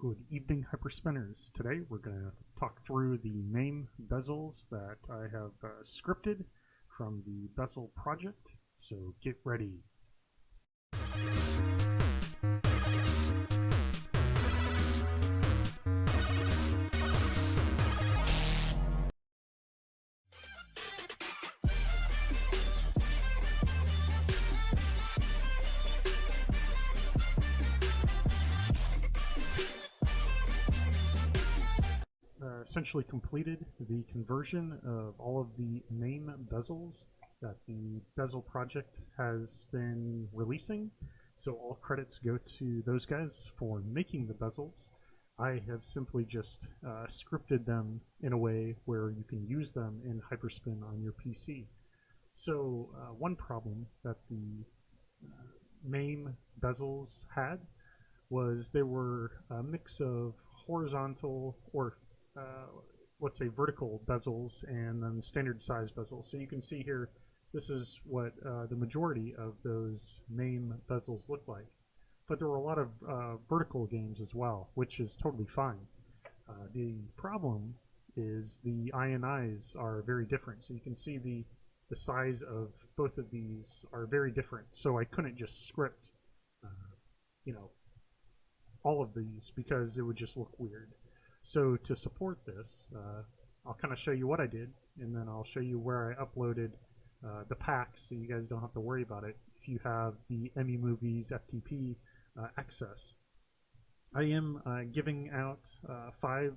Good evening, Hyperspinners. Today we're going to talk through the Mame bezels that I have scripted from the Bezel project, so get ready. Essentially completed the conversion of all of the Mame bezels that the Bezel project has been releasing. So all credits go to those guys for making the bezels. I have simply just scripted them in a way where you can use them in Hyperspin on your PC. So one problem that the Mame bezels had was they were a mix of horizontal or let's say vertical bezels and then standard size bezels. So you can see here, this is what the majority of those Mame bezels look like. But there were a lot of vertical games as well, which is totally fine. The problem is the INIs are very different. So you can see the size of both of these are very different. So I couldn't just script, all of these because it would just look weird. So to support this, I'll kind of show you what I did, and then I'll show you where I uploaded the pack so you guys don't have to worry about it if you have the emumovies FTP access. I am giving out 5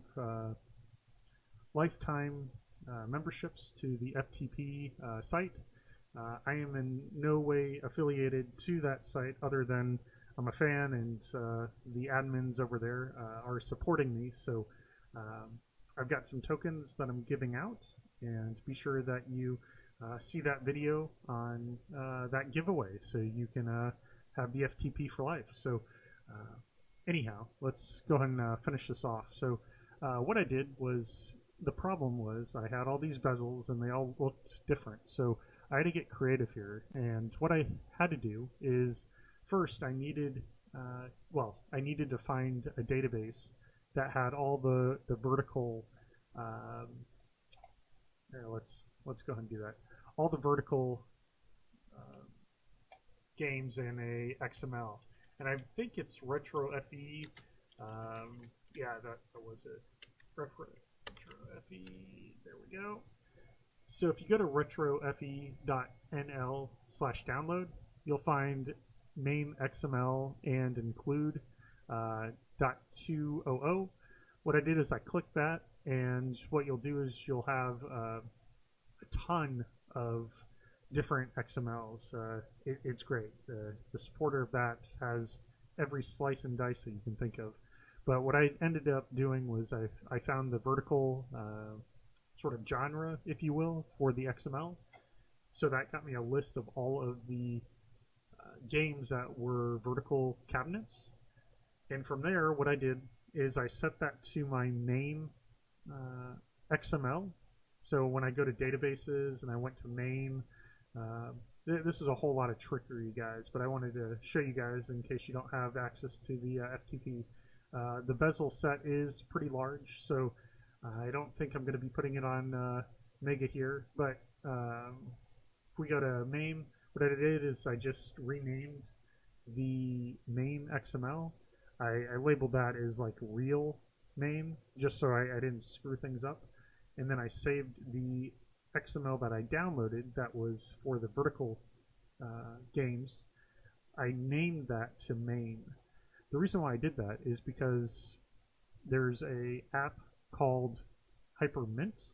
lifetime memberships to the FTP site. I am in no way affiliated to that site other than I'm a fan, and the admins over there are supporting me. So I've got some tokens that I'm giving out, and be sure that you see that video on that giveaway so you can have the FTP for life. So anyhow, let's go ahead and finish this off. So what I did was, the problem was I had all these bezels and they all looked different. So I had to get creative here, and what I had to do is, first, I needed to find a database that had all the vertical. Let's go ahead and do that. All the vertical games in a XML, and I think it's Retro FE. Yeah, that was it. Retro FE. There we go. So if you go to retrofe.nl/download, you'll find Mame XML and include .200. What I did is I clicked that, and what you'll do is you'll have a ton of different XMLs. It's great. The supporter of that has every slice and dice that you can think of. But what I ended up doing was I found the vertical sort of genre, if you will, for the XML. So that got me a list of all of the games that were vertical cabinets, and from there what I did is I set that to my main XML. So when I go to databases and I went to main, this is a whole lot of trickery, guys, but I wanted to show you guys in case you don't have access to the FTP. The bezel set is pretty large, so I don't think I'm going to be putting it on Mega here, but if we go to Mame, what I did is I just renamed the Mame XML. I labeled that as like real Mame, just so I didn't screw things up. And then I saved the XML that I downloaded that was for the vertical games. I named that to Mame. The reason why I did that is because there's a app called Hypermint,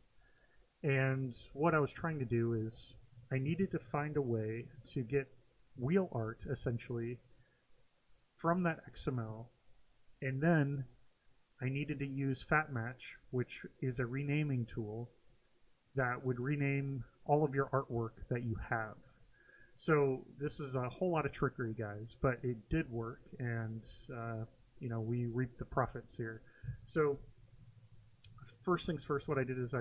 and what I was trying to do is I needed to find a way to get wheel art, essentially, from that XML, and then I needed to use FatMatch, which is a renaming tool that would rename all of your artwork that you have. So this is a whole lot of trickery, guys, but it did work, and we reaped the profits here. So first things first, what I did is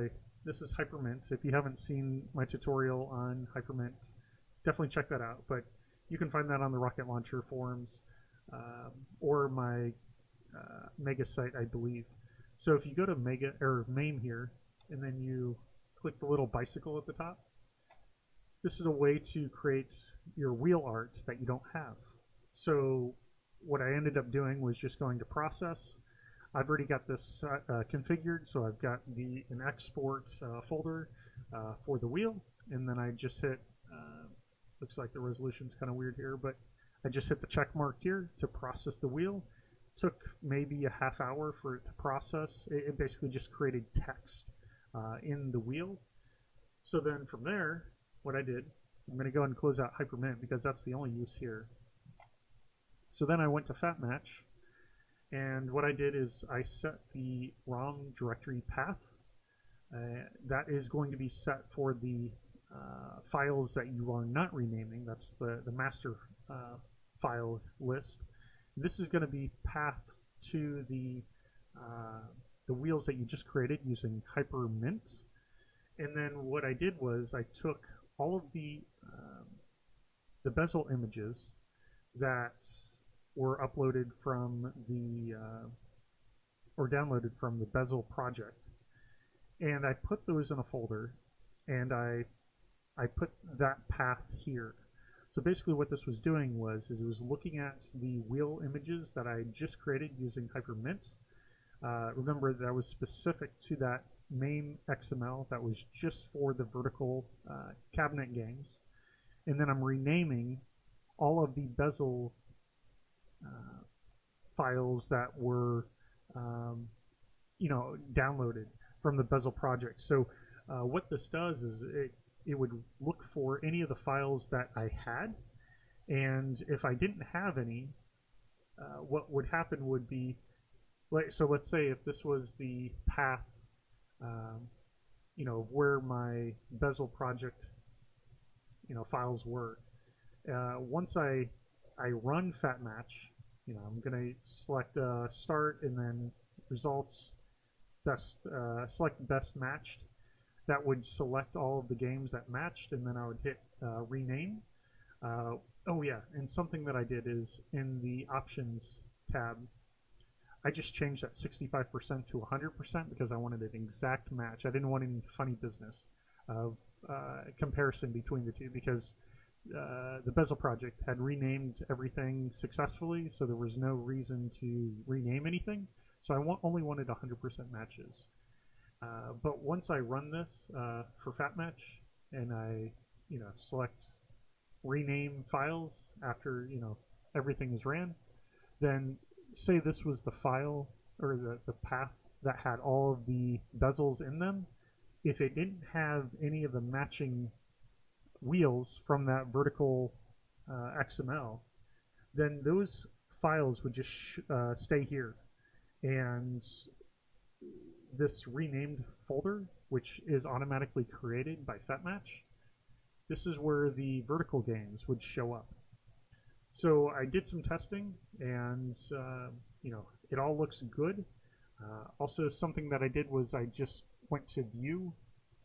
this is Hypermint. If you haven't seen my tutorial on Hypermint, definitely check that out. But you can find that on the Rocket Launcher forums or my Mega site, I believe. So if you go to Mega or Mame here, and then you click the little bicycle at the top, this is a way to create your wheel art that you don't have. So what I ended up doing was just going to process. I've already got this configured, so I've got an export folder for the wheel, and then I just hit, looks like the resolution's kind of weird here, but I just hit the check mark here to process the wheel. Took maybe a half hour for it to process. It basically just created text in the wheel. So then from there, what I did, I'm going to go ahead and close out Hypermint because that's the only use here. So then I went to FatMatch, and what I did is I set the ROM directory path. That is going to be set for the files that you are not renaming. That's the master file list. This is going to be path to the wheels that you just created using Hypermint. And then what I did was I took all of the bezel images that were uploaded from the or downloaded from the bezel project, and I put those in a folder, and I put that path here. So basically what this was doing was it was looking at the wheel images that I just created using Hypermint. Remember, that was specific to that main XML that was just for the vertical cabinet games. And then I'm renaming all of the bezel files that were downloaded from the bezel project. So what this does is it would look for any of the files that I had, and if I didn't have any, what would happen would be, so let's say if this was the path where my bezel project files were, once I run FatMatch, I'm going to select start and then results, select best matched. That would select all of the games that matched, and then I would hit rename. Oh yeah, and something that I did is in the options tab, I just changed that 65% to 100% because I wanted an exact match. I didn't want any funny business of comparison between the two, because the Bezel project had renamed everything successfully, so there was no reason to rename anything. So I only wanted 100% matches. But once I run this for FatMatch and I select rename files after everything is ran, then say this was the file or the path that had all of the bezels in them. If it didn't have any of the matching wheels from that vertical XML, then those files would just stay here, and this renamed folder, which is automatically created by FatMatch, this is where the vertical games would show up. So I did some testing, and it all looks good. Also, something that I did was I just went to view,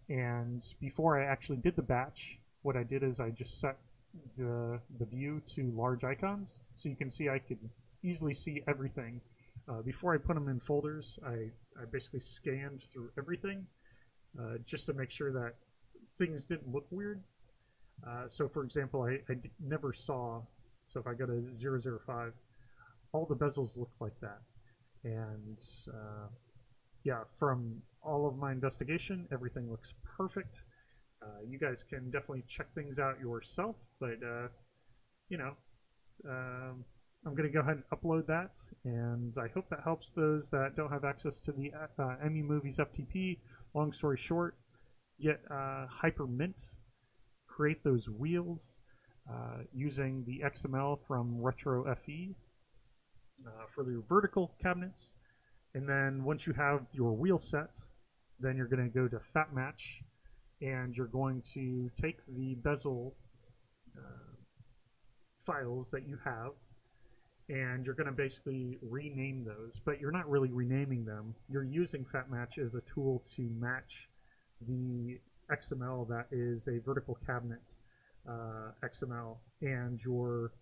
and before I actually did the batch, what I did is I just set the view to large icons, so you can see I could easily see everything. Before I put them in folders, I basically scanned through everything just to make sure that things didn't look weird. So for example, I never saw, so if I go to 005, all the bezels look like that. And yeah, from all of my investigation, everything looks perfect. You guys can definitely check things out yourself, but I'm going to go ahead and upload that, and I hope that helps those that don't have access to the emumovies FTP. Long story short, get Hypermint, create those wheels using the XML from Retro FE for the vertical cabinets, and then once you have your wheel set, then you're going to go to FatMatch, and you're going to take the bezel files that you have, and you're going to basically rename those, but you're not really renaming them. You're using FatMatch as a tool to match the XML that is a vertical cabinet XML and your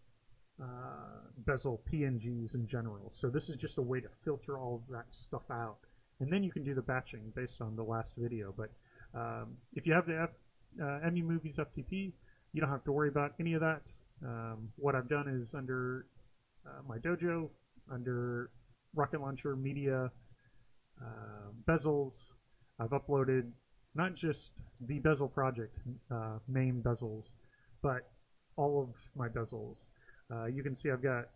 bezel PNGs in general. So this is just a way to filter all of that stuff out. And then you can do the batching based on the last video. But if you have the emumovies FTP, you don't have to worry about any of that. What I've done is under my dojo, under Rocket Launcher, Media, Bezels, I've uploaded not just the bezel project, Mame Bezels, but all of my bezels. You can see I've got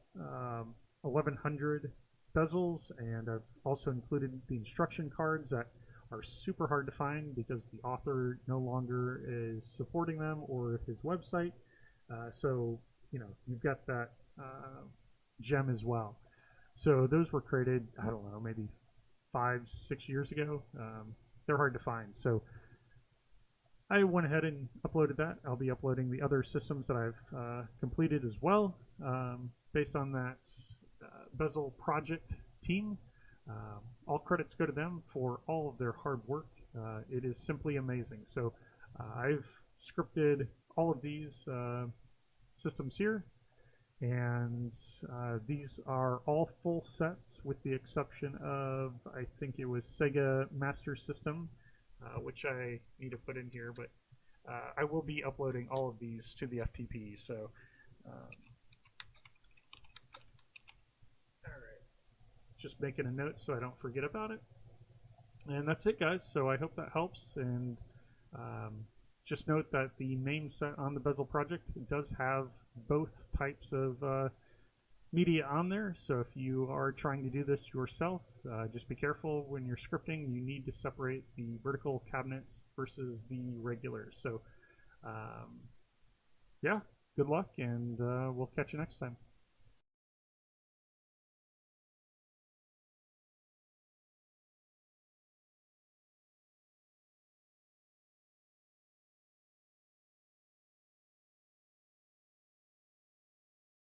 1,100 bezels, and I've also included the instruction cards that are super hard to find because the author no longer is supporting them or his website. So, you know, you've got that gem as well. So those were created, I don't know, maybe 5-6 years ago. They're hard to find. So I went ahead and uploaded that. I'll be uploading the other systems that I've completed as well, based on that bezel project team. All credits go to them for all of their hard work. It is simply amazing. So I've scripted all of these systems here, and these are all full sets with the exception of, I think it was Sega Master System, which I need to put in here, but I will be uploading all of these to the FTP. So just making a note so I don't forget about it. And that's it, guys. So I hope that helps. And just note that the main set on the bezel project does have both types of media on there. So if you are trying to do this yourself, just be careful when you're scripting. You need to separate the vertical cabinets versus the regular. So yeah, good luck, and we'll catch you next time.